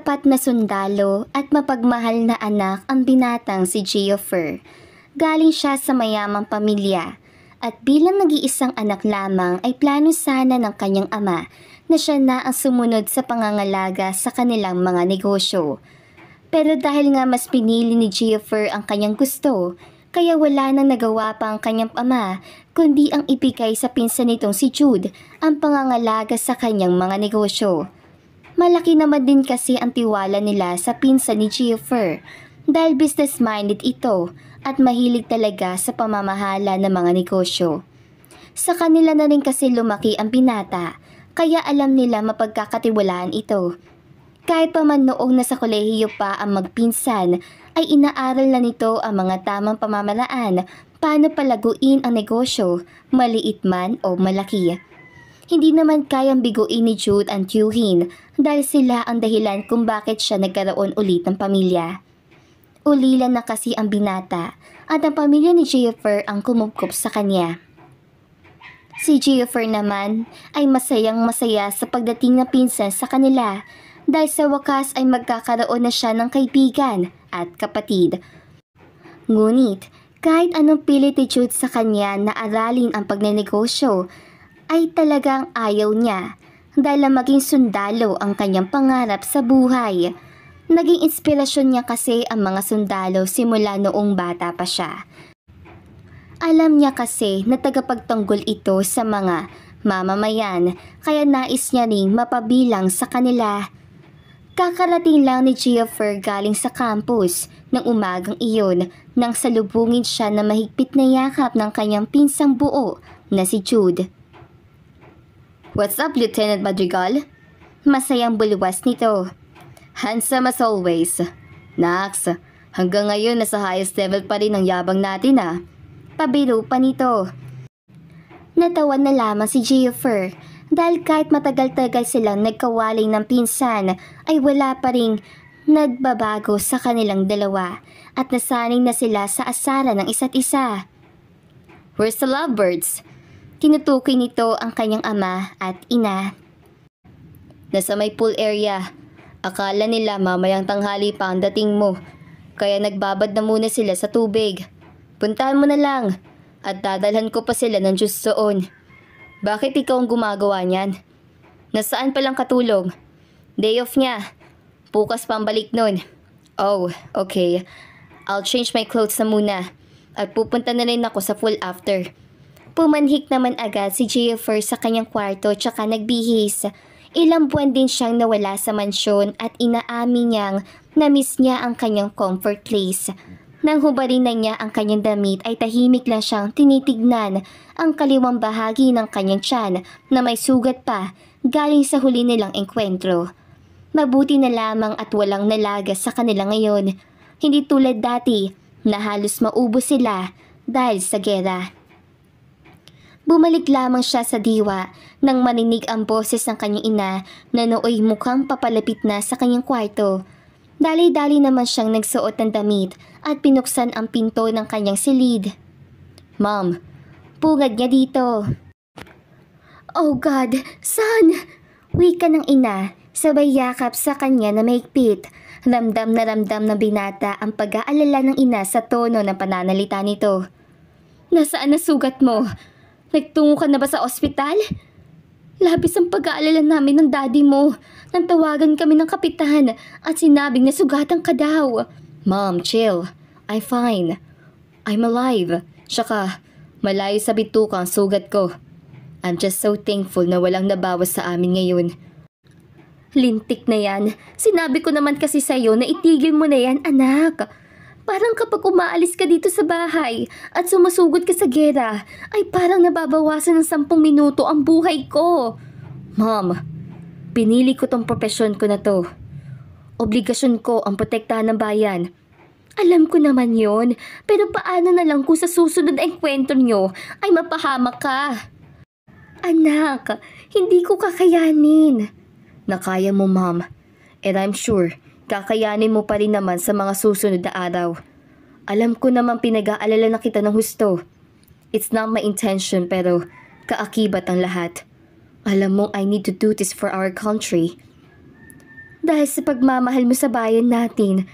Tapat na sundalo at mapagmahal na anak ang binatang si Geoffrey. Galing siya sa mayamang pamilya at bilang nag-iisang anak lamang ay plano sana ng kanyang ama na siya na ang sumunod sa pangangalaga sa kanilang mga negosyo. Pero dahil nga mas pinili ni Geoffrey ang kanyang gusto, kaya wala nang nagawa pa ang kanyang ama kundi ang ibigay sa pinsan nitong si Jude ang pangangalaga sa kanyang mga negosyo. Malaki naman din kasi ang tiwala nila sa pinsan ni Geoffrey dahil business-minded ito at mahilig talaga sa pamamahala ng mga negosyo. Sa kanila na rin kasi lumaki ang binata, kaya alam nila mapagkakatiwalaan ito. Kahit pa man noong nasa kolehiyo pa ang magpinsan, ay inaaral na nito ang mga tamang pamamaraan paano palaguin ang negosyo, maliit man o malaki. Hindi naman kayang biguin ni Jude ang tiyuhin dahil sila ang dahilan kung bakit siya nagkaroon ulit ng pamilya. Ulilan na kasi ang binata at ang pamilya ni Geoffrey ang kumupkop sa kanya. Si Geoffrey naman ay masayang-masaya sa pagdating ng pinsan sa kanila dahil sa wakas ay magkakaroon na siya ng kaibigan at kapatid. Ngunit kahit anong pilit ni Jude sa kanya na aralin ang pagnenegosyo, ay talagang ayaw niya dahil maging sundalo ang kanyang pangarap sa buhay. Naging inspirasyon niya kasi ang mga sundalo simula noong bata pa siya. Alam niya kasi na tagapagtanggol ito sa mga mamamayan kaya nais niya ring mapabilang sa kanila. Kakarating lang ni Geoffrey galing sa campus ng umagang iyon nang salubungin siya na mahigpit na yakap ng kanyang pinsang buo na si Jude. What's up, Lieutenant Madrigal? Masayang bulwas nito. Handsome as always. Nax, hanggang ngayon nasa highest level pa rin ang yabang natin ah. Pabiro pa nito. Natawan na lamang si Geoffrey dahil kahit matagal-tagal silang nagkawalay ng pinsan ay wala pa ring nagbabago sa kanilang dalawa at nasanay na sila sa asara ng isa't isa. Where's the lovebirds? Tinutukoy nito ang kanyang ama at ina. Nasa may pool area. Akala nila mamayang tanghali pa ang dating mo, kaya nagbabad na muna sila sa tubig. Puntahan mo na lang at dadalhan ko pa sila ng juice doon. Bakit ikaw ang gumagawa niyan? Nasaan palang katulong? Day off niya. Bukas pa ang balik nun. Oh, okay. I'll change my clothes na muna at pupunta na rin ako sa pool after. Pumanhik naman agad si Geoffrey sa kanyang kwarto tsaka nagbihis. Ilang buwan din siyang nawala sa mansyon at inaamin niyang na-miss niya ang kanyang comfort place. Nang hubarin na niya ang kanyang damit ay tahimik lang siyang tinitignan ang kaliwang bahagi ng kanyang tiyan na may sugat pa galing sa huli nilang engkwentro. Mabuti na lamang at walang nalaga sa kanila ngayon. Hindi tulad dati na halos maubos sila dahil sa gera. Bumalik lamang siya sa diwa nang marinig ang boses ng kanyang ina na nooy mukhang papalapit na sa kanyang kwarto. Dali-dali naman siyang nagsuot ng damit at pinuksan ang pinto ng kanyang silid. Mom, pugad niya dito. Oh God, son! Wika ng ina, sabay yakap sa kanya na mahigpit. Ramdam na binata ang pag-aalala ng ina sa tono ng pananalita nito. Nasaan na sugat mo? Nagtungo ka na ba sa ospital? Labis ang pag-aalala namin ng daddy mo. Nang tawagan kami ng kapitan at sinabing nasugatan ka daw. Mom, chill. I'm fine. I'm alive. Tsaka, malayo sa bituka ang sugat ko. I'm just so thankful na walang nabawas sa amin ngayon. Lintik na yan. Sinabi ko naman kasi sa'yo na itigil mo na yan, anak. Parang kapag umaalis ka dito sa bahay at sumusugod ka sa gera, ay parang nababawasan ng 10 minuto ang buhay ko. Mom, pinili ko tong profesyon ko na to. Obligasyon ko ang protektahan ng bayan. Alam ko naman yon, pero paano na lang kung sa susunod na engkwentro nyo ay mapahamak ka? Anak, hindi ko kakayanin. Nakaya mo, Mom. And I'm sure kakayanin mo pa rin naman sa mga susunod na araw. Alam ko naman pinag-aalala na kita ng husto. It's not my intention pero kaakibat ang lahat. Alam mo, I need to do this for our country. Dahil sa pagmamahal mo sa bayan natin,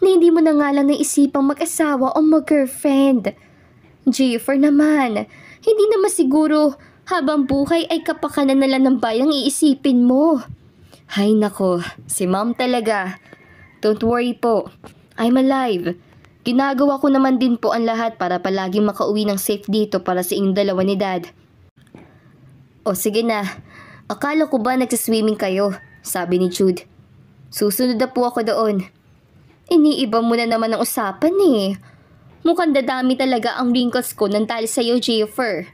na hindi mo na nga lang naisipang mag-asawa o mag-girlfriend. Jennifer naman, hindi naman siguro habang buhay ay kapakanan na lang ng bayang iisipin mo. Hay nako, si ma'am talaga. Don't worry po, I'm alive. Ginagawa ko naman din po ang lahat para palaging makauwi ng safe dito para sa inyong dalawa ni Dad. O sige na, akala ko ba nagsiswimming kayo, sabi ni Jude. Susunod na po ako doon. Iniiba mo na naman ang usapan eh. Mukhang dadami talaga ang wrinkles ko nang dahil sa'yo, Jennifer.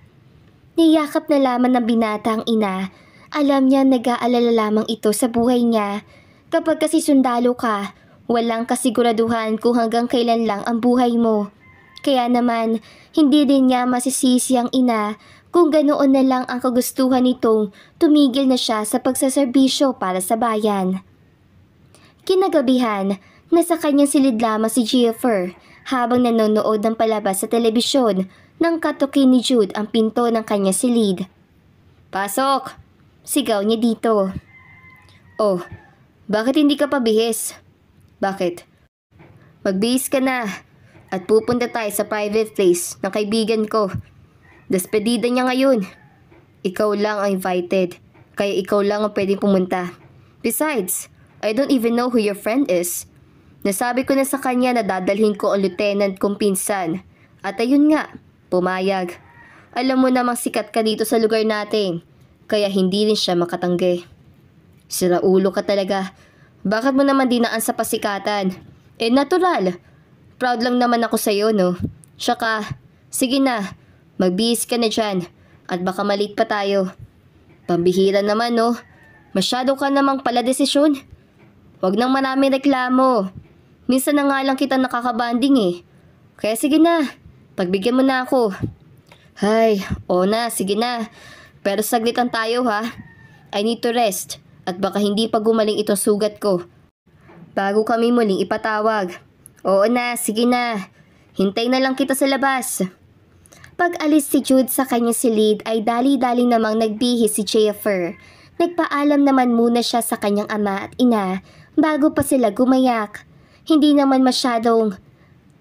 Niyakap na lamang ng binata ang ina. Alam niya nag-aalala lamang ito sa buhay niya. Kapag kasi sundalo ka, walang kasiguraduhan kung hanggang kailan lang ang buhay mo. Kaya naman, hindi din niya masisisi ang ina kung ganoon na lang ang kagustuhan nitong tumigil na siya sa pagsaserbisyo para sa bayan. Kinagabihan, nasa kanyang silid lamang si Jennifer habang nanonood ng palabas sa telebisyon nang katukin ni Jude ang pinto ng kanyang silid. Pasok! Sigaw niya dito. Oh, bakit hindi ka pa bihis? Bakit? Magbihis ka na at pupunta tayo sa private place ng kaibigan ko. Despedida niya ngayon. Ikaw lang ang invited, kaya ikaw lang ang pwedeng pumunta. Besides, I don't even know who your friend is. Nasabi ko na sa kanya na dadalhin ko ang lieutenant kong pinsan. At ayun nga, pumayag. Alam mo namang sikat ka dito sa lugar natin, kaya hindi rin siya makatanggi. Siraulo ka talaga. Bakit mo naman dinaan sa pasikatan? Eh natural. Proud lang naman ako sa'yo, no? Tsaka, sige na, magbihis ka na dyan at baka malate pa tayo. Pambihira naman, no? Masyado ka namang pala desisyon. Huwag nang maraming reklamo. Minsan na nga lang kita nakakabanding eh. Kaya sige na, pagbigyan mo na ako. Hay, oo na, sige na. Pero saglitan tayo ha. I need to rest at baka hindi pa gumaling itong sugat ko. Bago kami muling ipatawag. Oo na, sige na. Hintay na lang kita sa labas. Pag alis si Jude sa kanyang silid ay dali-dali namang nagbihis si Jennifer. Nagpaalam naman muna siya sa kanyang ama at ina bago pa sila gumayak. Hindi naman masyadong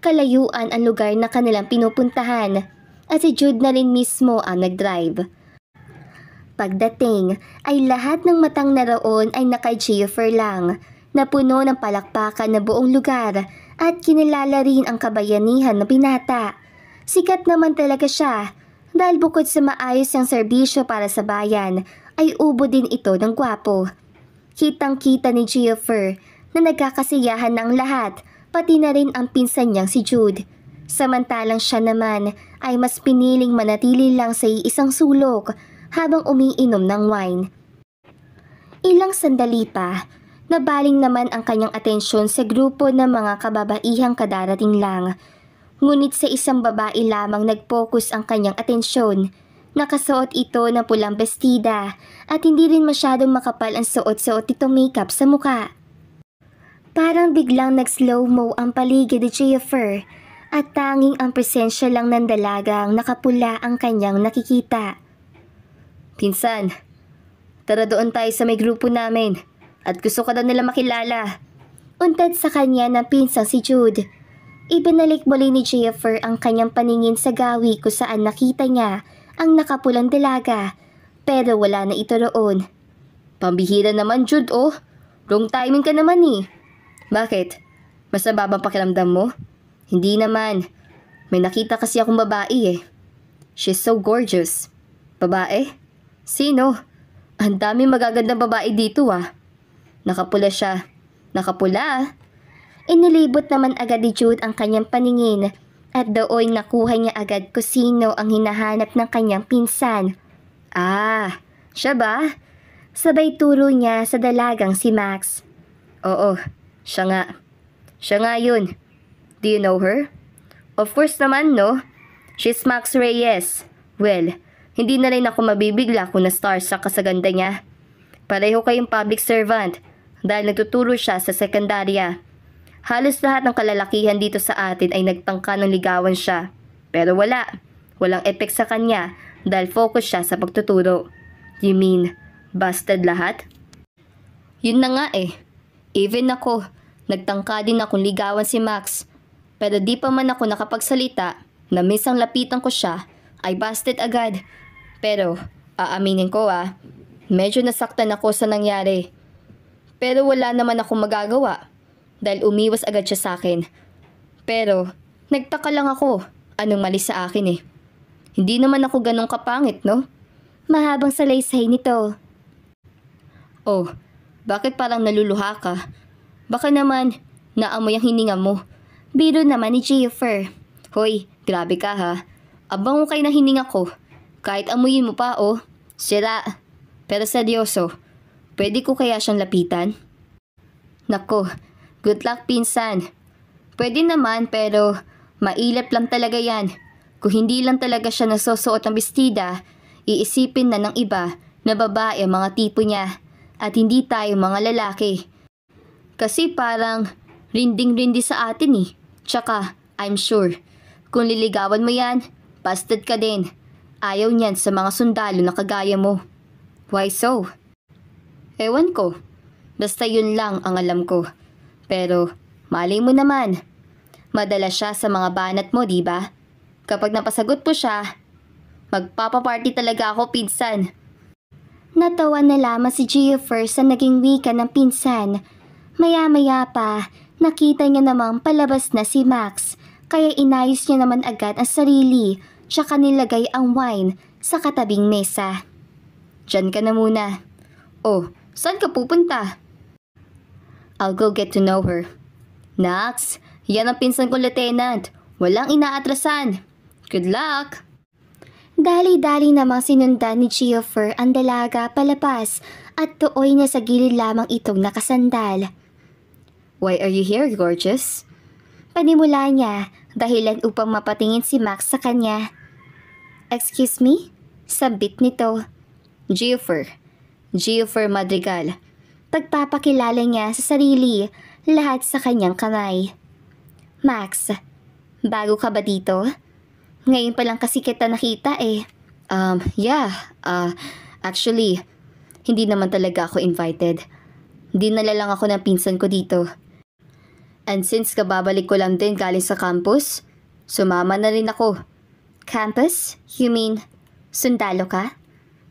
kalayuan ang lugar na kanilang pinupuntahan at si Jude na rin mismo ang nag-drive. Pagdating ay lahat ng matang naroon ay naka-Jennifer lang, na puno ng palakpakan na buong lugar at kinilala rin ang kabayanihan na binata. Sikat naman talaga siya dahil bukod sa maayos ang serbisyo para sa bayan ay ubo din ito ng gwapo. Kitang-kita ni Jennifer na nagkakasiyahan ng lahat, pati na rin ang pinsan niyang si Jude. Samantalang siya naman ay mas piniling manatili lang sa isang sulok habang umiinom ng wine. Ilang sandali pa, nabaling naman ang kanyang atensyon sa grupo ng mga kababaihang kadarating lang. Ngunit sa isang babae lamang nag-focus ang kanyang atensyon. Nakasuot ito ng pulang bestida at hindi rin masyadong makapal ang suot-suot nitong makeup sa muka. Parang biglang nag-slow-mo ang paligid ni Jennifer at tanging ang presensya lang ng dalagang nakapula ang kanyang nakikita. Pinsan, tara doon tayo sa may grupo namin at gusto ka daw nila makilala. Untad sa kanya ng pinsang si Jude. Ibinalik muli ni Jennifer ang kanyang paningin sa gawi kung saan nakita niya ang nakapulang dalaga, pero wala na ito roon. Pambihira naman, Jude, oh. Wrong timing ka naman eh. Bakit? Mas nababang pakiramdam mo? Hindi naman. May nakita kasi akong babae eh. She's so gorgeous. Babae? Sino? Ang daming magagandang babae dito ah. Nakapula siya. Nakapula ah. Inilibot naman agad ni Jude ang kanyang paningin at doon nakuha niya agad kung sino ang hinahanap ng kanyang pinsan. Ah, siya ba? Sabay turo niya sa dalagang si Max. Oo, siya nga. Siya nga yun. Do you know her? Of course naman, no? She's Max Reyes. Well, hindi na rin ako mabibigla kung na-starstruck ka sa ganda niya. Pareho kayong public servant dahil nagtuturo siya sa sekundarya. Halos lahat ng kalalakihan dito sa atin ay nagtangka ng ligawan siya. Pero walang epek sa kanya dahil focus siya sa pagtuturo. You mean, busted lahat? Yun na nga eh. Even ako, nagtangka din akong ligawan si Max. Pero di pa man ako nakapagsalita na misang lapitan ko siya ay busted agad. Pero aaminin ko medyo nasaktan ako sa nangyari. Pero wala naman akong magagawa dahil umiwas agad siya sa akin. Pero nagtaka lang ako anong mali sa akin eh. Hindi naman ako ganong kapangit, no? Mahabang salaysay nito. Oh, bakit parang naluluha ka? Baka naman naamoy ang hininga mo. Biro naman ni Jennifer. Hoy, grabe ka ha. Abang kay na hininga ko. Kahit amuyin mo pa Sira. Pero seryoso, pwede ko kaya siyang lapitan? Nako, good luck pinsan. Pwede naman pero mailap lang talaga yan. Kung hindi lang talaga siya nasusuot ng bestida, iisipin na ng iba na babae ang mga tipo niya at hindi tayo mga lalaki. Kasi parang rinding-rindi sa atin eh. Tsaka, I'm sure, kung liligawan mo yan, busted ka din. Ayaw niyan sa mga sundalo na kagaya mo. Why so? Ewan ko. Basta yun lang ang alam ko. Pero, malay mo naman. Madala siya sa mga banat mo, di ba? Kapag napasagot po siya, magpapaparty talaga ako, pinsan. Natawa na lamang si Jennifer sa naging wika ng pinsan. Maya-maya pa, nakita niya namang palabas na si Max. Kaya inayos niya naman agad ang sarili, tsaka nilagay ang wine sa katabing mesa. Diyan ka na muna. Oh, saan ka pupunta? I'll go get to know her. Nax, yan ang pinsan ko, Lieutenant. Walang inaatrasan. Good luck! Dali-dali namang sinundan ni Jennifer ang dalaga palapas at tuoy na sa gilid lamang itong nakasandal. Why are you here, gorgeous? Panimula niya, dahilan upang mapatingin si Max sa kanya. Excuse me? Sabit nito. Jennifer Madrigal. Pagpapakilala niya sa sarili, lahat sa kanyang kamay. Max, bago ka ba dito? Ngayon pa lang kasi kita nakita eh. Actually, hindi naman talaga ako invited. Dinala lang ako ng pinsan ko dito. And since kababalik ko lang din galing sa campus, sumama na rin ako. Campus? You mean, sundalo ka?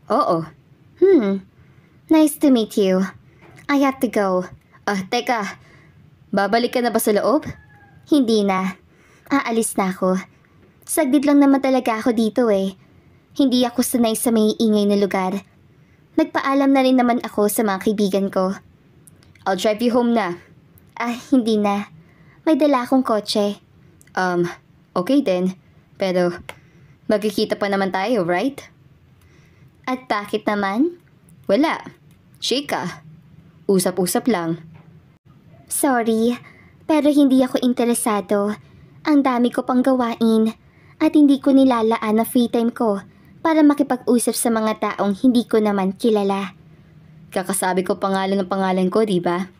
Oo. Nice to meet you. I have to go. Teka. Babalik ka na ba sa loob? Hindi na. Aalis na ako. Saglit lang naman talaga ako dito eh. Hindi ako sanay sa may ingay na lugar. Nagpaalam na rin naman ako sa mga kaibigan ko. I'll drive you home na. Hindi na. May dala akong kotse. Okay din. Pero, magkikita pa naman tayo, right? At bakit naman? Wala. Chika. Usap-usap lang. Sorry, pero hindi ako interesado. Ang dami ko pang gawain at hindi ko nilalaan ang free time ko para makipag-usap sa mga taong hindi ko naman kilala. Kakasabi ko ng pangalan ko, di ba?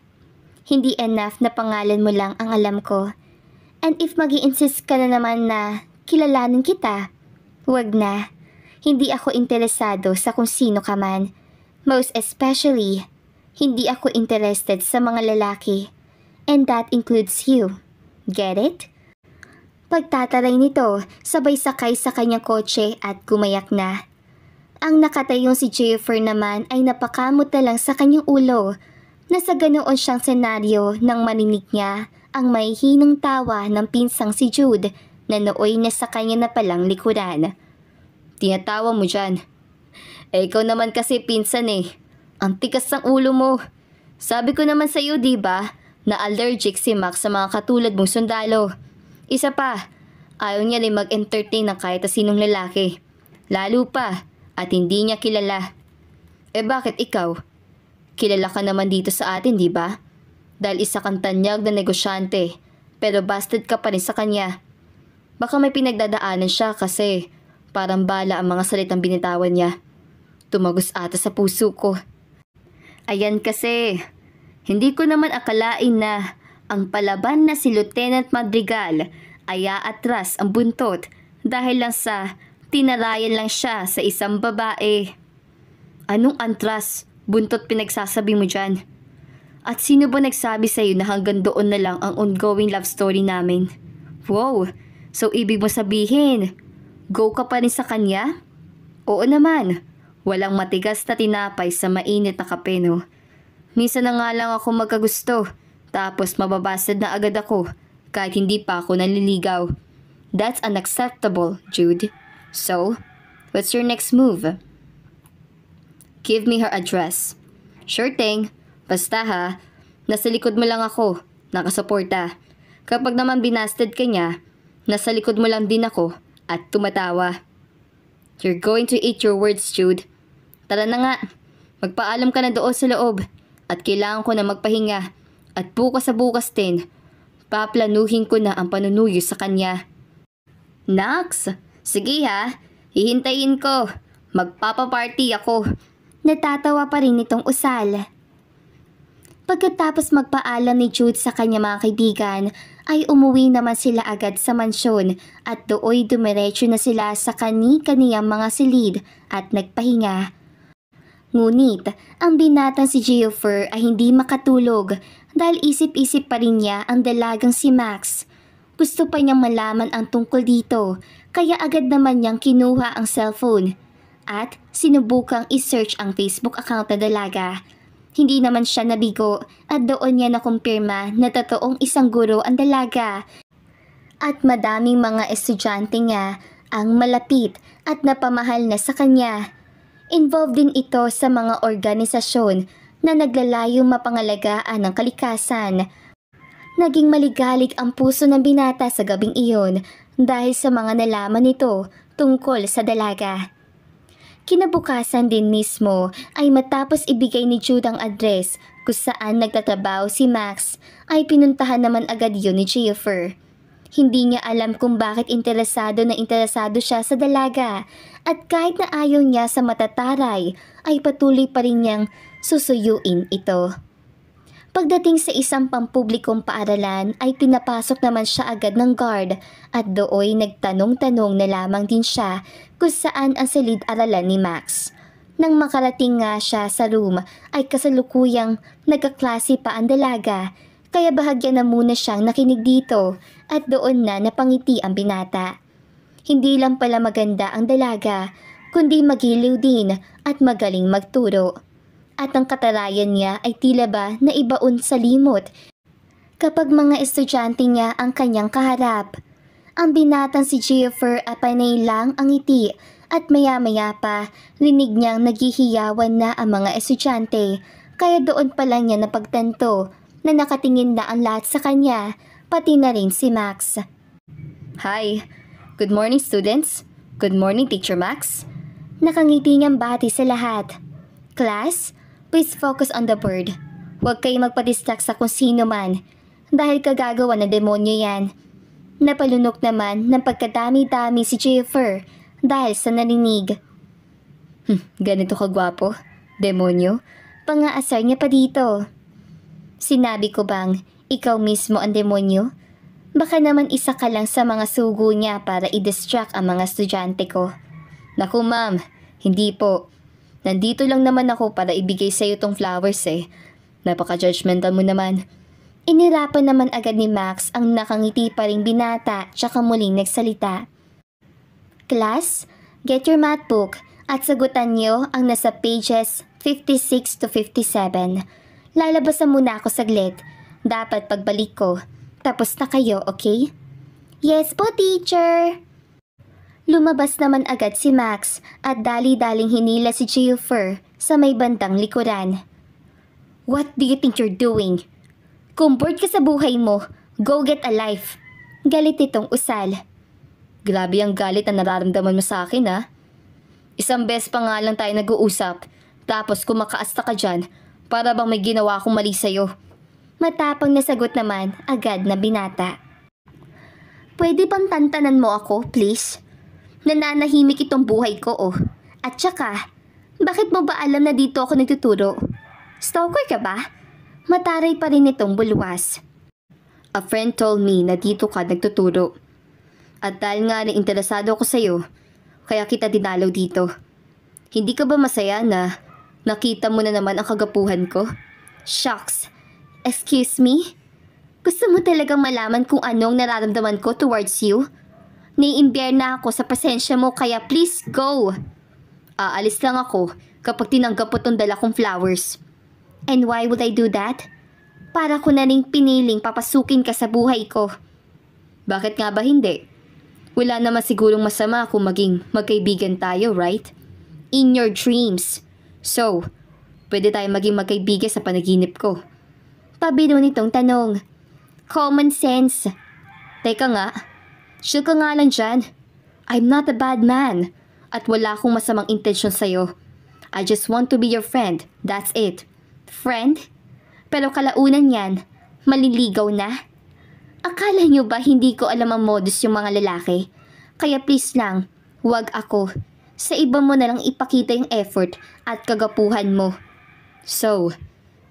Hindi enough na pangalan mo lang ang alam ko. And if magi-insist ka na naman na kilalanin kita, wag na. Hindi ako interesado sa kung sino ka man. Most especially, hindi ako interested sa mga lalaki. And that includes you. Get it? Pagtataray nito, sabay sakay sa kanyang kotse at gumayak na. Ang nakatayong si Jennifer naman ay napakamot na lang sa kanyang ulo na sa ganoon siyang senaryo nang marinig niya ang may hinang tawa ng pinsang si Jude na nooy na sa kanya na palang likuran. Tinatawa mo dyan. Ikaw naman kasi pinsan eh. Ang tikas ng ulo mo. Sabi ko naman sa'yo, diba, na allergic si Max sa mga katulad mong sundalo. Isa pa, ayaw niya rin mag-entertain ng kahit sinong lalaki. Lalo pa, at hindi niya kilala. Bakit ikaw? Kilala ka naman dito sa atin, diba? Dahil isa kang tanyag na negosyante, pero busted ka pa rin sa kanya. Baka may pinagdadaanan siya kasi parang bala ang mga salitang binitawan niya. Tumagos ata sa puso ko. Ayan kasi, hindi ko naman akalain na ang palaban na si Lieutenant Madrigal ay aatras ang buntot dahil lang sa tinarayan lang siya sa isang babae. Anong antras, buntot pinagsasabi mo dyan? At sino ba nagsabi sa'yo na hanggang doon na lang ang ongoing love story namin? Wow, so ibig mo sabihin, go ka pa rin sa kanya? Oo naman, walang matigas na tinapay sa mainit na kape, no? Minsan na nga lang ako magkagusto, tapos mababasad na agad ako, kahit hindi pa ako naliligaw. That's unacceptable, Jude. So, what's your next move? Give me her address. Sure thing. Basta ha, nasa likod mo lang ako, nakasuporta. Kapag naman binasted ka niya, nasa likod mo lang din ako at tumatawa. You're going to eat your words, Jude. Tara na nga, magpaalam ka na doon sa loob at kailangan ko na magpahinga. At bukas sa bukas din, paplanuhin ko na ang panunuyo sa kanya. Nax, sige ha, hihintayin ko. Magpapaparty ako. Natatawa pa rin itong usal. Pagkatapos magpaalam ni Jude sa kanya mga kaibigan, ay umuwi naman sila agad sa mansyon at dooy dumiretso na sila sa kani-kaniyang mga silid at nagpahinga. Ngunit, ang binatang si Geoffrey ay hindi makatulog dahil isip-isip pa rin niya ang dalagang si Max. Gusto pa niyang malaman ang tungkol dito, kaya agad naman niyang kinuha ang cellphone at sinubukang i-search ang Facebook account na dalaga. Hindi naman siya nabigo at doon niya nakumpirma na totoong isang guro ang dalaga. At madaming mga estudyante niya ang malapit at napamahal na sa kanya. Involved din ito sa mga organisasyon na naglalayong mapangalagaan ng kalikasan. Naging maligalig ang puso ng binata sa gabing iyon dahil sa mga nalaman nito tungkol sa dalaga. Kinabukasan din mismo ay matapos ibigay ni Jude ang address kung saan nagtatrabaho si Max ay pinuntahan naman agad yun ni Geoffrey. Hindi niya alam kung bakit interesado siya sa dalaga at kahit na ayaw niya sa matataray ay patuloy pa rin niyang susuyuin ito. Pagdating sa isang pampublikong paaralan ay pinapasok naman siya agad ng guard at dooy nagtanong-tanong na lamang din siya kung saan ang silid-aralan ni Max. Nang makarating nga siya sa room ay kasalukuyang nagkaklase pa ang dalaga kaya bahagya na muna siyang nakinig dito at doon na napangiti ang binata. Hindi lang pala maganda ang dalaga kundi magiliw din at magaling magturo. At ang katarayan niya ay tila ba naibaon sa limot kapag mga estudyante niya ang kanyang kaharap. Ang binatang si Geoffrey ay panay lang ang ngiti at maya-maya pa rinig niyang naghihiyawan na ang mga estudyante kaya doon pa lang niya napagtanto na nakatingin na ang lahat sa kanya, pati na rin si Max. Hi, good morning students. Good morning Teacher Max. Nakangiti niyang bati sa lahat. Class, please focus on the bird. Huwag kayo magpa-distract sa kung sino man dahil kagagawa na demonyo yan. Napalunok naman ng pagkadami-dami si Geoffrey dahil sa narinig. Ganito kagwapo? Demonyo? Pangaasar niya pa dito. Sinabi ko bang ikaw mismo ang demonyo? Baka naman isa ka lang sa mga sugo niya para i-distract ang mga estudyante ko. Naku ma'am, hindi po. Nandito lang naman ako para ibigay sa'yo tong flowers eh. Napaka-judgmental mo naman. Inirapan naman agad ni Max ang nakangiti pa ring binata tsaka muling nagsalita. Class, get your math book at sagutan niyo ang nasa pages 56 to 57. Lalabasan muna ako saglit. Dapat pagbalik ko. Tapos na kayo, okay? Yes po, teacher! Lumabas naman agad si Max at dali-daling hinila si Geoffrey sa may bandang likuran. What do you think you're doing? Kung bored ka sa buhay mo, go get a life. Galit itong usal. Grabe ang galit na nararamdaman mo sa akin ha. Isang beses pa nga lang tayo nag-uusap, tapos kumakaasta ka dyan para bang may ginawa akong mali sa'yo. Matapang na sagot naman agad na binata. Pwede bang tantanan mo ako, please? Nananahimik itong buhay ko oh. At saka, bakit mo ba alam na dito ako nagtuturo? Stalker ka ba? Mataray pa rin itong bulwas. A friend told me na dito ka nagtuturo. At dahil nga rin interesado ako sa'yo, kaya kita dinalaw dito. Hindi ka ba masaya na nakita mo na naman ang kagapuhan ko? Shucks, Excuse me? Gusto mo talagang malaman kung anong nararamdaman ko towards you? Naiimbyer na ako sa pasensya mo kaya please go. Aalis lang ako kapag tinanggap mo tong dala kong flowers. And why would I do that? Para ko na rin piniling papasukin ka sa buhay ko. Bakit nga ba hindi? Wala naman sigurong masama kung maging magkaibigan tayo, right? In your dreams. So, pwede tayo maging magkaibigan sa panaginip ko. Pabiro nitong tanong. Common sense. Teka nga, chill ka nga lang dyan. I'm not a bad man. At wala akong masamang intensyon sa'yo. I just want to be your friend. That's it. Friend? Pero kalaunan yan, maliligaw na. Akala nyo ba hindi ko alam ang modus yung mga lalaki? Kaya please lang, wag ako. Sa iba mo na lang ipakita yung effort at kagapuhan mo. So,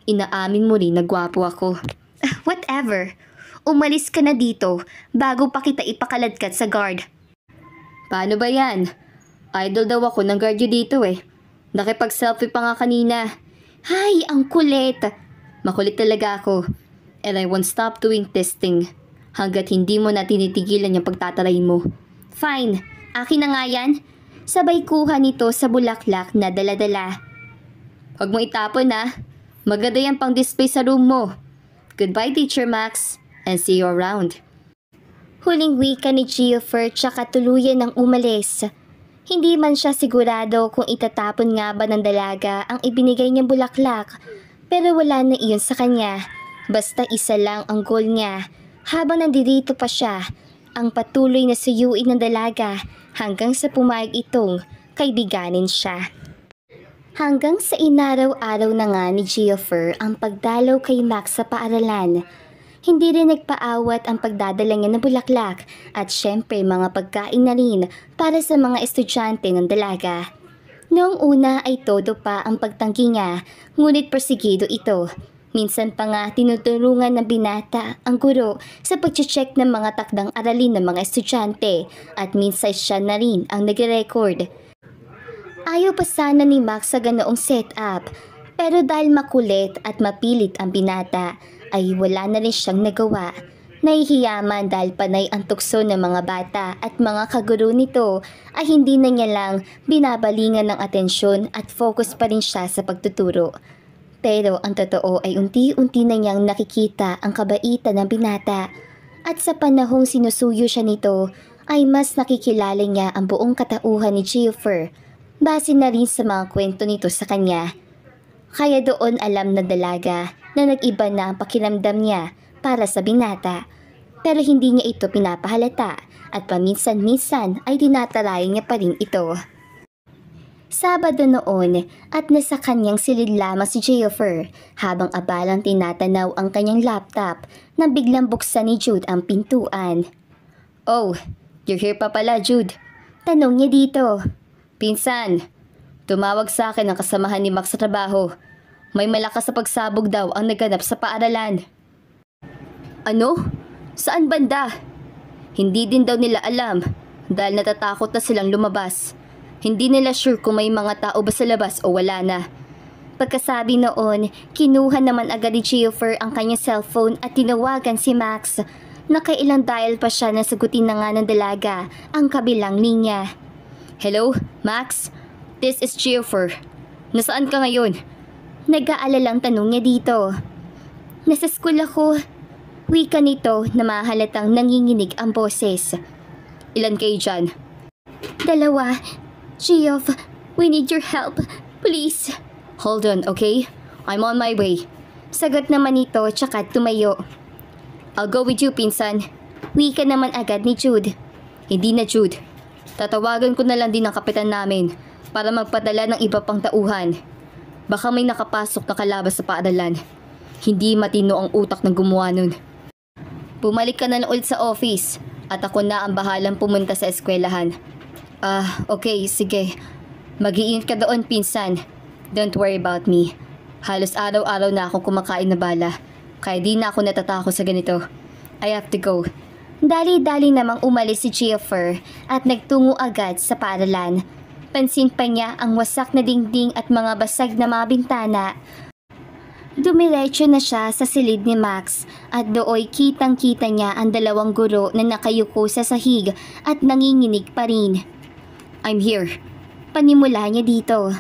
inaamin mo rin na gwapo ako. Whatever. Umalis ka na dito bago pa kita ipakaladkad sa guard. Paano ba yan? Idol daw ako ng guard dito eh. Nakipag-selfie pa nga kanina. Hay, ang kulit. Makulit talaga ako. And I won't stop doing testing hanggat hindi mo na tinitigilan yung pagtatry mo. Fine, akin na nga yan. Sabay kuha nito sa bulaklak na dala-dala. Huwag mo itapon na. Maganda yan pang display sa room mo. Goodbye, Teacher Max, and see you around. Huling wika ni Geoffrey tsaka tuluyan ng umalis. Hindi man siya sigurado kung itatapon nga ba ng dalaga ang ibinigay niyang bulaklak, pero wala na iyon sa kanya. Basta isa lang ang goal niya. Habang nandirito pa siya, ang patuloy na suyuin ng dalaga hanggang sa pumayag itong kaibiganin siya. Hanggang sa inaraw-araw na nga ni Geoffrey ang pagdalaw kay Max sa paaralan. Hindi rin nagpaawat ang pagdadala niya ng bulaklak at syempre mga pagkain na rin para sa mga estudyante ng dalaga. Noong una ay todo pa ang pagtanggi niya, ngunit persigido ito. Minsan pa nga tinutulungan ng binata ang guro sa pag-check ng mga takdang aralin ng mga estudyante at minsan siya na rin ang nagre-record. Ayaw pa sana ni Max sa ganoong setup, pero dahil makulit at mapilit ang binata, ay wala na rin siyang nagawa. Nahihiyaman dahil panay ang tukso ng mga bata at mga kaguro nito ay hindi na niya lang binabalingan ng atensyon at focus pa rin siya sa pagtuturo. Pero ang totoo ay unti-unti na niyang nakikita ang kabaitan ng binata at sa panahong sinusuyo siya nito ay mas nakikilala niya ang buong katauhan ni Geoffrey base na rin sa mga kwento nito sa kanya. Kaya doon alam na dalaga na nag-iba na ang pakiramdam niya para sa binata. Pero hindi niya ito pinapahalata at paminsan-minsan ay dinatarayan niya pa rin ito. Sabado noon at nasa kanyang silid lamang si Geoffrey habang abalang tinatanaw ang kanyang laptop nang biglang buksan ni Jude ang pintuan. Oh, you're here pa pala, Jude. Tanong niya dito. Pinsan, tumawag sa akin ang kasamahan ni Max sa trabaho. May malakas na pagsabog daw ang naganap sa paaralan. Ano? Saan banda? Hindi din daw nila alam dahil natatakot na silang lumabas. Hindi nila sure kung may mga tao ba sa labas o wala na. Pagkasabi noon, kinuha naman agad ni Geoffrey ang kanyang cellphone at tinawagan si Max. Nakailang dial pa siya na sagutin na nga ng dalaga ang kabilang linya. Hello, Max? This is Geoffrey. Nasaan ka ngayon? Nag-aalalang tanong niya dito. Nasa school ako. Wika nito na mahalatang nanginginig ang boses. Ilan kayo dyan? 2. Geoff, we need your help. Please. Hold on, okay? I'm on my way. Sagot naman nito tsaka tumayo. I'll go with you, pinsan. Wika naman agad ni Jude. Hindi na, Jude. Tatawagan ko na lang din ang kapitan namin para magpadala ng iba pang tauhan. Baka may nakapasok na kalabas sa paaralan. Hindi matino ang utak ng gumawa nun. Bumalik ka na lang ulit sa office at ako na ang bahalang pumunta sa eskwelahan. Okay, sige. Mag-iingat ka doon, pinsan. Don't worry about me. Halos araw-araw na akong kumakain na bala. Kaya di na ako natatakot sa ganito. I have to go. Dali-dali namang umalis si Geoffrey at nagtungo agad sa paaralan. Pansin pa niya ang wasak na dingding at mga basag na mga bintana. Dumiretso na siya sa silid ni Max at dooy kitang-kita niya ang dalawang guro na nakayuko sa sahig at nanginginig pa rin. I'm here. Panimula niya dito.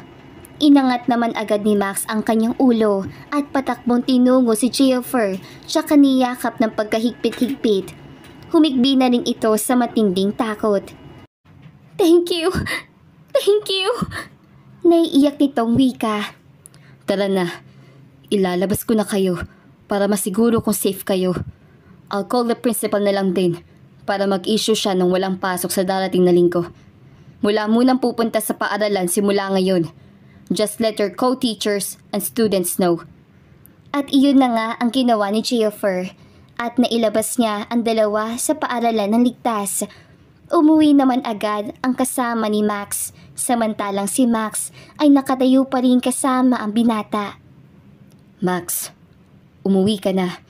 Inangat naman agad ni Max ang kanyang ulo at patakbong tinungo si Jennifer tsaka niyakap ng pagkahigpit-higpit. Humigbi na rin ito sa matinding takot. Thank you! Thank you! Naiiyak nitong wika. Tara na. Ilalabas ko na kayo para masiguro kung safe kayo. I'll call the principal na lang din para mag-issue siya ng walang pasok sa darating na linggo. Mula munang pupunta sa paaralan simula ngayon. Just let your co-teachers and students know. At iyon na nga ang ginawa ni Jennifer at nailabas niya ang dalawa sa paaralan ng ligtas. Umuwi naman agad ang kasama ni Max, samantalang si Max ay nakatayo pa rin kasama ang binata. Max, umuwi ka na.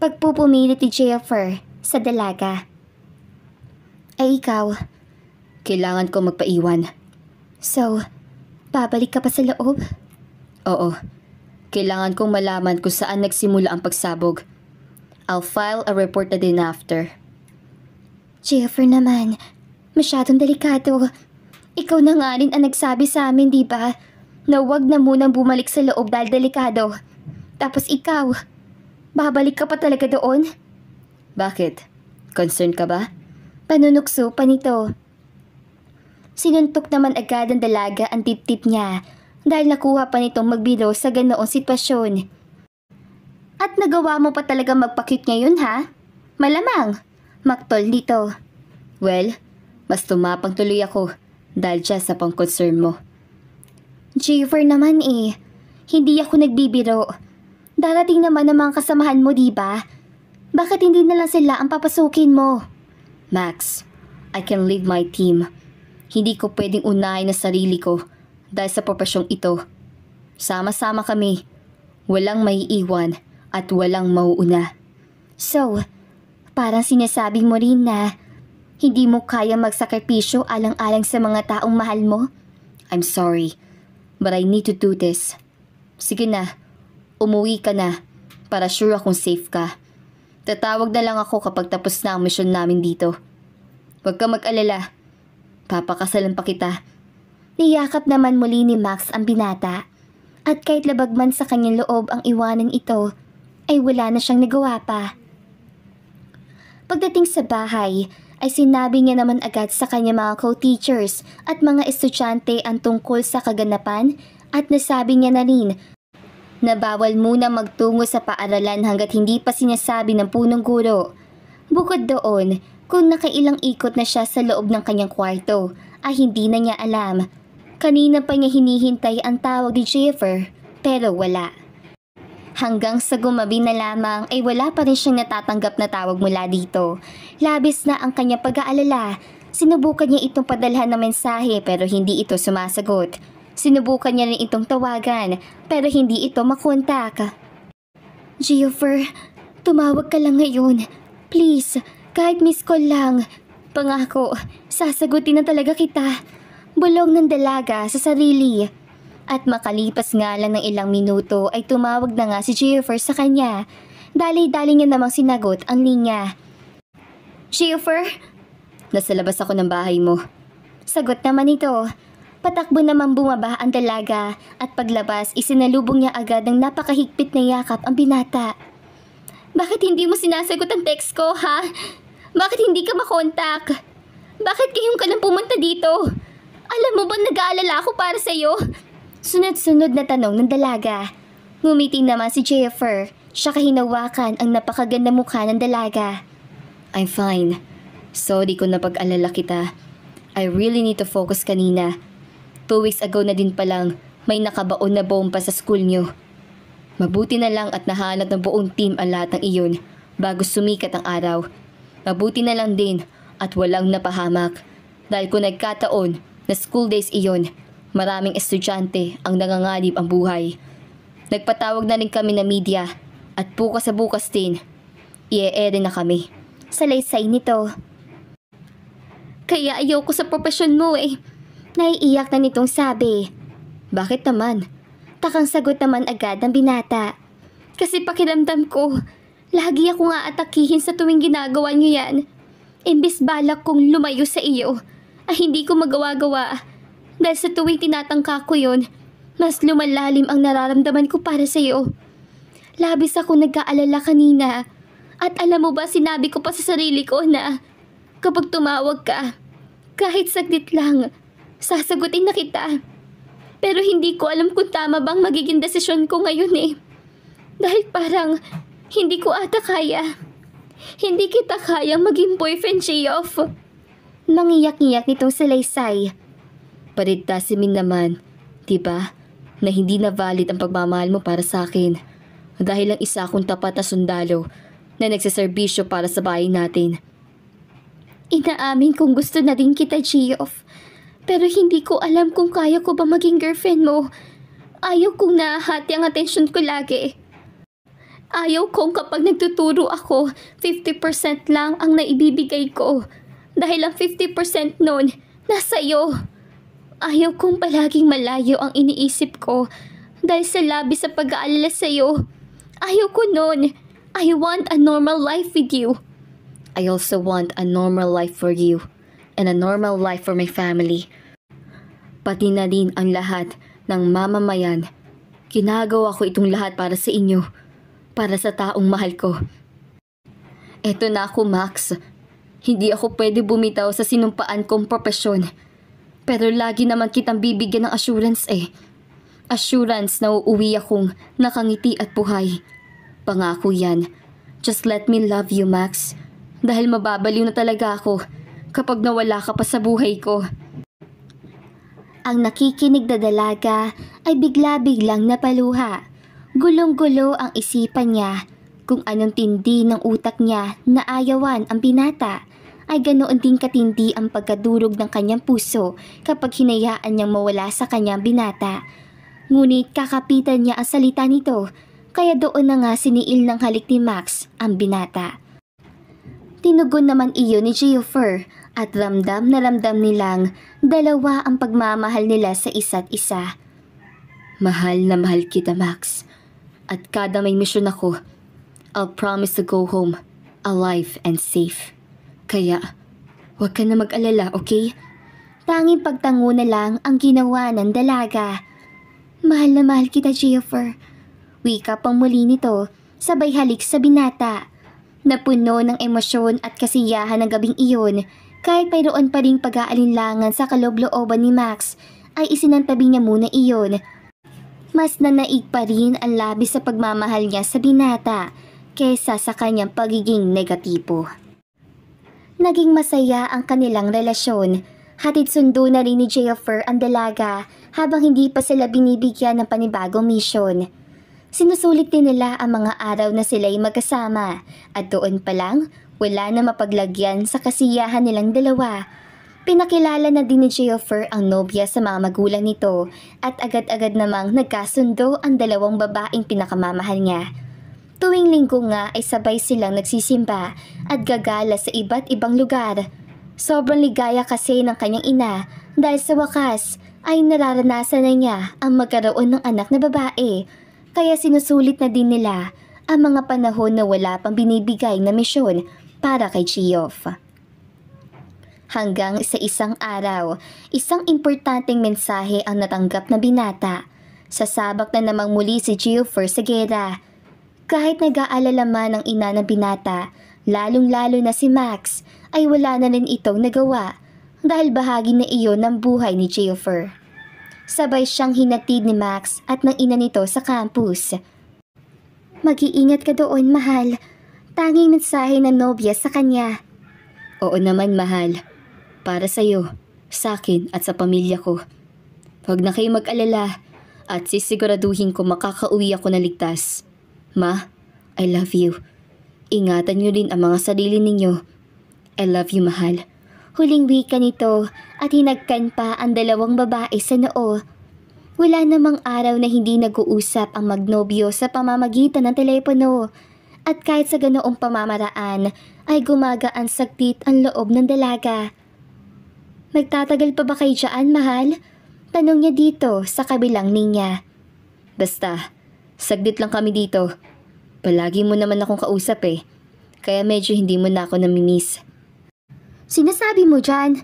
Pagpupumilit ni Jennifer sa dalaga. Ay ikaw? Kailangan ko magpaiwan. So, babalik ka pa sa loob? Oo. Kailangan kong malaman kung saan nagsimula ang pagsabog. I'll file a report na din after. Jennifer naman, masyadong delikado. Ikaw na nga rin ang nagsabi sa amin, di ba? Na huwag na munang bumalik sa loob dahil delikado. Tapos ikaw, babalik ka pa talaga doon? Bakit? Concerned ka ba? Panunukso pa nito. Sinuntok naman agad ang dalaga ang tip-tip niya dahil nakuha pa nitong magbiro sa ganoong sitwasyon. At nagawa mo pa talaga magpa-cute ngayon ha? Malamang, maktol dito. Well, mas tumapang tuloy ako dahil dyan sa pang-concern mo. Jennifer naman eh, hindi ako nagbibiro. Darating naman ang mga kasamahan mo, di ba? Bakit hindi na lang sila ang papasukin mo? Max, I can leave my team. Hindi ko pwedeng unahin ang sarili ko dahil sa profesyong ito. Sama-sama kami. Walang maiiwan at walang mauuna. So, parang sinasabi mo rin na hindi mo kaya magsakripisyo alang-alang sa mga taong mahal mo? I'm sorry, but I need to do this. Sige na, umuwi ka na para sure akong safe ka. Tatawag na lang ako kapag tapos na ang mission namin dito. Huwag ka mag-alala. Papakasalan pa kita. Niyakap naman muli ni Max ang binata. At kahit labag man sa kanyang loob ang iwanan ito, ay wala na siyang nagawa pa. Pagdating sa bahay, ay sinabi niya naman agad sa kanyang mga co-teachers at mga estudyante ang tungkol sa kaganapan at nasabi niya na rin na bawal muna magtungo sa paaralan hanggat hindi pa sinasabi ng punong guro. Bukod doon, kung nakailang ikot na siya sa loob ng kanyang kwarto, ay hindi na niya alam. Kanina pa niya hinihintay ang tawag ni Jennifer, pero wala. Hanggang sa gumabi na lamang ay wala pa rin siyang natatanggap na tawag mula dito. Labis na ang kanyang pag-aalala. Sinubukan niya itong padalhan ng mensahe pero hindi ito sumasagot. Sinubukan niya rin itong tawagan pero hindi ito makontak. Jennifer, tumawag ka lang ngayon. Please, kahit miss call lang. Pangako, sasagutin na talaga kita. Bulong ng dalaga sa sarili. At makalipas nga lang ng ilang minuto ay tumawag na nga si Jennifer sa kanya. Dali-dali niya namang sinagot ang linya. Jennifer? Nasa labas ako ng bahay mo. Sagot naman ito. Patakbo naman bumaba ang dalaga at paglabas isinalubong niya agad ng napakahigpit na yakap ang binata. Bakit hindi mo sinasagot ang text ko, ha? Bakit hindi ka makontak? Bakit ngayon ka lang pumunta dito? Alam mo ba nag-aalala ako para sa'yo? Sunod-sunod na tanong ng dalaga. Ngumiti naman si Jennifer. Siya kahinawakan ang napakaganda mukha ng dalaga. I'm fine. Sorry kung napag-alala kita. I really need to focus kanina. 2 weeks ago na din palang may nakabaon na bomba sa school nyo. Mabuti na lang at nahanap ng buong team ang lahat ng iyon bago sumikat ang araw. Mabuti na lang din at walang napahamak dahil kung nagkataon na school days iyon, maraming estudyante ang nanganganib ang buhay. Nagpatawag na rin kami na media at bukas sa bukas din, i-e-ere na kami. Salaysay nito. Kaya ayoko sa profesyon mo eh. Naiiyak na nitong sabi. Bakit naman? Takang sagot naman agad ng binata. Kasi pakiramdam ko, lagi akong aatakihin sa tuwing ginagawa niyo yan. Imbis balak kong lumayo sa iyo, ay hindi ko magawa-gawa. Dahil sa tuwing tinatangka ko yun, mas lumalalim ang nararamdaman ko para sa iyo. Labis ako nagkaalala kanina. At alam mo ba, sinabi ko pa sa sarili ko na kapag tumawag ka, kahit saglit lang, sasagutin na kita. Pero hindi ko alam kung tama bang magiging desisyon ko ngayon eh. Dahil parang hindi ko ata kaya. Hindi kita kayang maging boyfriend, Geoff. Nangiyak-ngiyak nitong salaysay. Paritasimin naman, diba? Na hindi na valid ang pagmamahal mo para sa akin. Dahil lang isa akong tapat na sundalo na nagsiservisyo para sa bahay natin. Inaamin kong gusto na din kita, Geoff. Pero hindi ko alam kung kaya ko ba maging girlfriend mo. Ayaw kong nahahati ang atensyon ko lagi. Ayaw kong kapag nagtuturo ako, 50% lang ang naibibigay ko. Dahil ang 50% nun, nasa iyo. Ayaw kong palaging malayo ang iniisip ko dahil sa labis sa pag-aalala sa iyo. Ayaw ko nun. I want a normal life with you. I also want a normal life for you and a normal life for my family. Pati na din ang lahat ng mamamayan. Ginagawa ko itong lahat para sa inyo, para sa taong mahal ko. Eto na ako, Max. Hindi ako pwede bumitaw sa sinumpaan kong propesyon. Pero lagi naman kitang bibigyan ng assurance eh. Assurance na uuwi akong nakangiti at buhay. Pangako yan. Just let me love you, Max. Dahil mababaliw na talaga ako kapag nawala ka pa sa buhay ko. Ang nakikinig na dalaga ay bigla-biglang napaluha. Gulong-gulo ang isipan niya. Kung anong tindi ng utak niya na ayawan ang binata, ay ganoon din katindi ang pagkadurog ng kanyang puso kapag hinayaan niyang mawala sa kanyang binata. Ngunit kakapitan niya ang salita nito, kaya doon na nga siniil ng halik ni Max ang binata. Tinugon naman iyon ni Geoffrey at ramdam na ramdam nilang dalawa ang pagmamahal nila sa isa't isa. Mahal na mahal kita, Max. At kada may misyon ako, I'll promise to go home alive and safe. Kaya, huwag ka na mag-alala, okay? Tanging pagtango na lang ang ginawa ng dalaga. Mahal na mahal kita, Geoffrey. Wika pang muli nito, sabay halik sa binata. Napuno ng emosyon at kasiyahan ng gabing iyon, kahit mayroon pa ring pag-aalinlangan sa kaloob-looban ni Max, ay isinantabi niya muna iyon. Mas nanaig pa rin ang labis sa pagmamahal niya sa binata kaysa sa kanyang pagiging negatibo. Naging masaya ang kanilang relasyon. Hatid sundo na rin ni Geoffrey ang dalaga habang hindi pa sila binibigyan ng panibagong misyon. Sinusulit din nila ang mga araw na sila'y magkasama at doon pa lang wala na mapaglagyan sa kasiyahan nilang dalawa. Pinakilala na din ni Geoffrey ang nobya sa mga magulang nito at agad-agad namang nagkasundo ang dalawang babaeng pinakamamahal niya. Tuwing linggo nga ay sabay silang nagsisimba at gagala sa iba't ibang lugar. Sobrang ligaya kasi ng kanyang ina dahil sa wakas ay nararanasan na niya ang magkaroon ng anak na babae. Kaya sinusulit na din nila ang mga panahon na wala pang binibigay na misyon para kay Geoff. Hanggang sa isang araw, isang importanteng mensahe ang natanggap na binata. Sasabak na namang muli si Geoffrey sa gera. Kahit nag-aalala man ang ina ng binata, lalong-lalo na si Max, ay wala na rin itong nagawa dahil bahagi na iyon ng buhay ni Geoffrey. Sabay siyang hinatid ni Max at ng ina nito sa campus. Mag-iingat ka doon, mahal. Tanging mensahe ng nobya sa kanya. Oo naman, mahal. Para sa'yo, sa akin at sa pamilya ko. Huwag na kayo mag-alala at sisiguraduhin ko makakauwi ako na ligtas. Ma, I love you. Ingatan niyo din ang mga sarili ninyo. I love you, mahal. Huling wika nito at hinagkan pa ang dalawang babae sa noo. Wala namang araw na hindi nag-uusap ang magnobyo sa pamamagitan ng telepono. At kahit sa ganoong pamamaraan ay gumagaan saglit ang loob ng dalaga. Magtatagal pa ba kayo dyan, mahal? Tanong niya dito sa kabilang linya. Basta, saglit lang kami dito. Palagi mo naman akong kausap eh. Kaya medyo hindi mo na ako namimiss. Sinasabi mo dyan?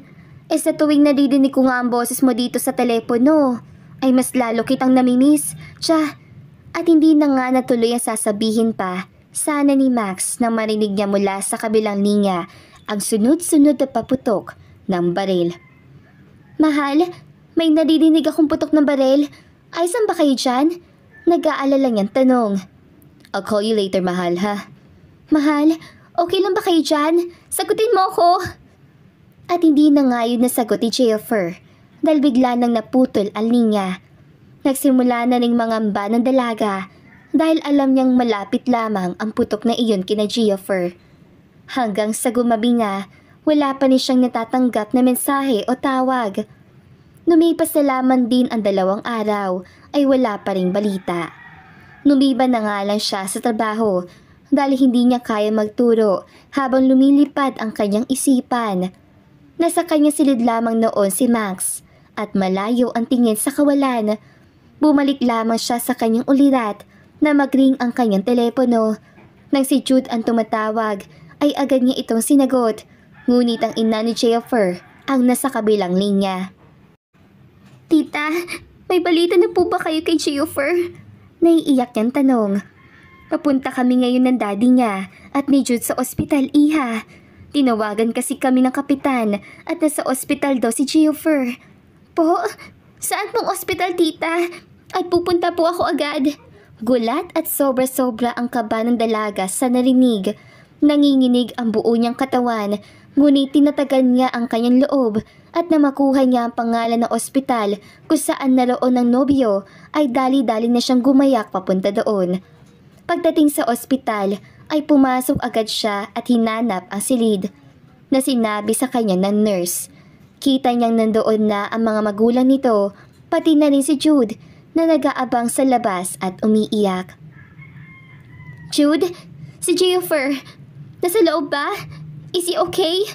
Sa tuwing nadidinig ko nga ang boses mo dito sa telepono, ay mas lalo kitang namimiss. At hindi na nga natuloy ang sasabihin pa sana ni Max nang marinig niya mula sa kabilang linya ang sunod-sunod na paputok ng baril. Mahal, may nadidinig akong putok ng baril. Ay, saan ba kayo dyan? Nag-aalala niyang tanong. I'll call you later, mahal, ha? Mahal, okay lang ba kayo dyan? Sagutin mo ako! At hindi na nga yun nasagot ni Jennifer dahil bigla nang naputol ang linya. Nagsimula na ring mangamba ng dalaga dahil alam niyang malapit lamang ang putok na iyon kina Jennifer. Hanggang sa gumabi na, wala pa ni siyang natatanggap na mensahe o tawag. Lumipas na lamang din ang 2 araw ay wala pa ring balita. Lumiban na nga lang siya sa trabaho dahil hindi niya kaya magturo habang lumilipad ang kanyang isipan. Nasa kanyang silid lamang noon si Max at malayo ang tingin sa kawalan. Bumalik lamang siya sa kanyang ulirat na mag-ring ang kanyang telepono. Nang si Jude ang tumatawag ay agad niya itong sinagot, ngunit ang ina ni Jennifer ang nasa kabilang linya. Tita, may balita na po ba kayo kay Jennifer? Naiiyak niyang tanong. Papunta kami ngayon ng daddy niya at ni Jude sa ospital, iha. Tinawagan kasi kami ng kapitan at nasa ospital daw si Jennifer. Po? Saan pong ospital, tita? Ay pupunta po ako agad. Gulat at sobra-sobra ang kaba ng dalaga sa narinig. Nanginginig ang buo niyang katawan, ngunit tinatagan niya ang kanyang loob at na makuha niya ang pangalan ng ospital kung saan naroon ng nobyo ay dali-dali na siyang gumayak papunta doon. Pagdating sa ospital ay pumasok agad siya at hinanap ang silid na sinabi sa kanya ng nurse. Kita niyang nandoon na ang mga magulang nito, pati na rin si Jude na nag-aabang sa labas at umiiyak. Jude, si Jennifer, nasa loob ba? Is he okay?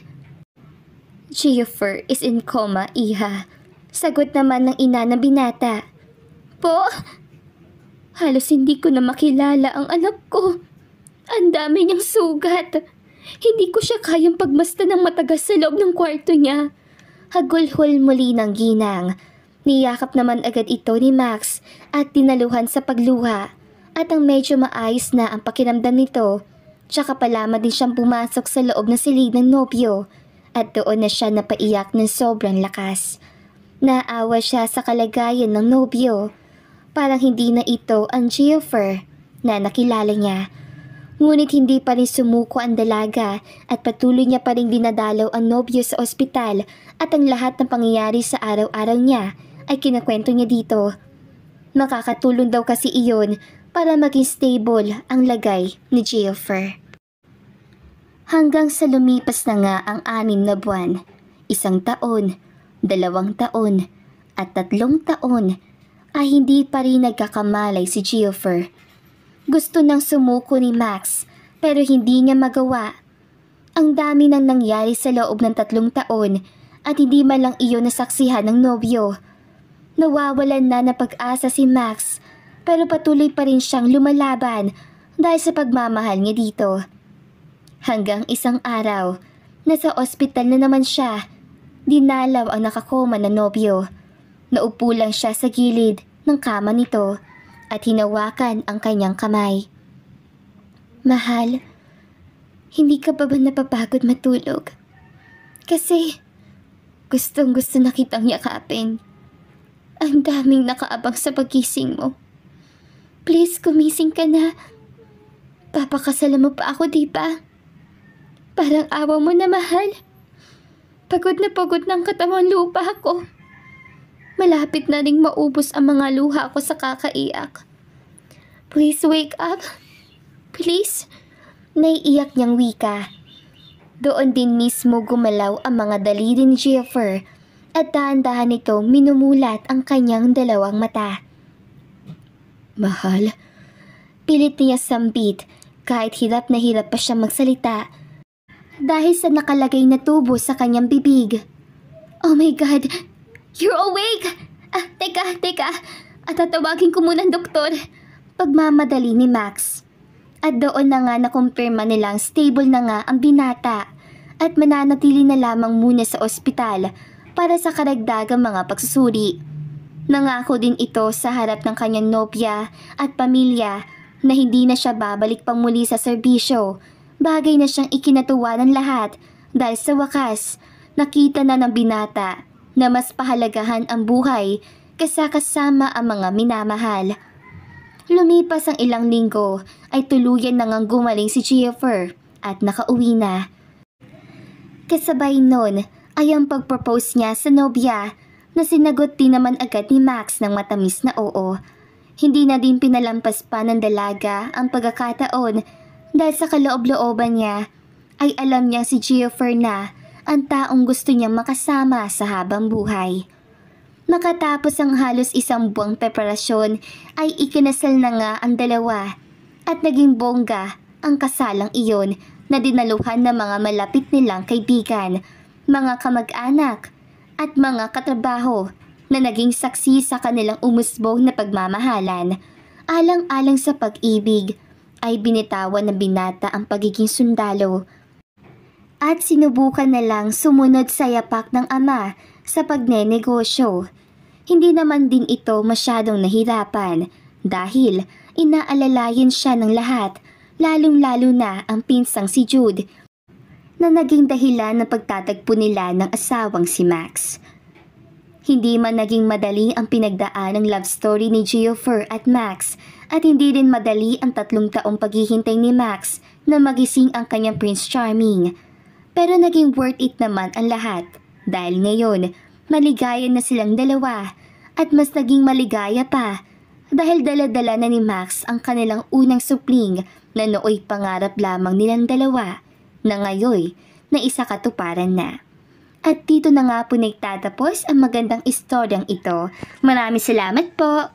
Jennifer is in coma, iha. Sagot naman ng ina ng binata. Po? Halos hindi ko na makilala ang anak ko. Ang dami niyang sugat. Hindi ko siya kayang pagmasta ng matagal sa loob ng kwarto niya. Hagulhol muli ng ginang. Niyakap naman agad ito ni Max at tinaluhan sa pagluha. At ang medyo maayos na ang pakiramdam nito. Tsaka palama din siyang pumasok sa loob ng silid ng nobyo. At doon na siya napaiyak ng sobrang lakas. Naawa siya sa kalagayan ng nobyo. Parang hindi na ito ang Jennifer na nakilala niya. Ngunit hindi pa rin sumuko ang dalaga at patuloy niya pa rin dinadalaw ang nobyo sa ospital at ang lahat ng pangyayari sa araw-araw niya ay kinakwento niya dito. Nakakatulong daw kasi iyon para maging stable ang lagay ni Jennifer. Hanggang sa lumipas na nga ang 6 na buwan, 1 taon, 2 taon, at 3 taon ay hindi pa rin nagkakamalay si Jennifer. Gusto nang sumuko ni Max pero hindi niya magawa. Ang dami nang nangyari sa loob ng 3 taon at hindi man lang iyon nasaksihan ng nobyo. Nawawalan na ng pag-asa si Max pero patuloy pa rin siyang lumalaban dahil sa pagmamahal niya dito. Hanggang isang araw, nasa ospital na naman siya. Dinalaw ang nakakoma na nobyo. Naupo lang siya sa gilid ng kama nito at hinawakan ang kanyang kamay. Mahal, hindi ka ba napapagod matulog? Kasi gustong-gusto na kitang yakapin. Ang daming nakaabang sa pagising mo. Please, gumising ka na. Papakasalan mo pa ako, di ba? Parang awa mo na, mahal. Pagod ng katawan lupa ko. Malapit na ring maubos ang mga luha ko sa kakaiyak. Please wake up. Please. Naiiyak niyang wika. Doon din mismo gumalaw ang mga daliri ni Jennifer at dahan-dahan nitong minumulat ang kanyang 2 mata. Mahal. Pilit niya sambit kahit hirap na hirap pa siya magsalita dahil sa nakalagay na tubo sa kanyang bibig. Oh my God! You're awake! Teka. At tatawagin ko muna ang doktor. Pagmamadali ni Max. At doon na nga nakumpirma nilang stable na nga ang binata at mananatili na lamang muna sa ospital para sa karagdagang mga pagsusuri. Nangako din ito sa harap ng kanyang nobya at pamilya na hindi na siya babalik pang muli sa serbisyo. Bagay na siyang ikinatuwa ng lahat dahil sa wakas nakita na ng binata na mas pahalagahan ang buhay kaysa kasama ang mga minamahal. Lumipas ang ilang linggo ay tuluyan na ngang gumaling si Giafer at nakauwi na. Kasabay nun ay ang pagpropose niya sa nobya na sinagot din naman agad ni Max ng matamis na oo. Hindi na din pinalampas pa ng dalaga ang pagkakataon dahil sa kaloob-looban niya ay alam niyang si Giafer na ang taong gusto niyang makasama sa habang buhay. Makatapos ang halos isang buwang preparasyon ay ikinasal na nga ang dalawa at naging bongga ang kasalang iyon na dinaluhan ng mga malapit nilang kaibigan, mga kamag-anak at mga katrabaho na naging saksi sa kanilang umusbong na pagmamahalan. Alang-alang sa pag-ibig ay binitawan ng binata ang pagiging sundalo at sinubukan na lang sumunod sa yapak ng ama sa pagnenegosyo. Hindi naman din ito masyadong nahirapan dahil inaalalayan siya ng lahat, lalong-lalo na ang pinsang si Jude na naging dahilan ng pagtatagpo nila ng asawang si Max. Hindi man naging madali ang pinagdaan ng love story ni Giafer at Max at hindi rin madali ang 3 taong paghihintay ni Max na magising ang kanyang Prince Charming. Pero naging worth it naman ang lahat dahil ngayon maligaya na silang dalawa at mas naging maligaya pa dahil dala-dala na ni Max ang kanilang unang supling na nooy pangarap lamang nilang dalawa na ngayon na isa katuparan na. At dito na nga po nagtatapos ang magandang istoryang ito. Maraming salamat po!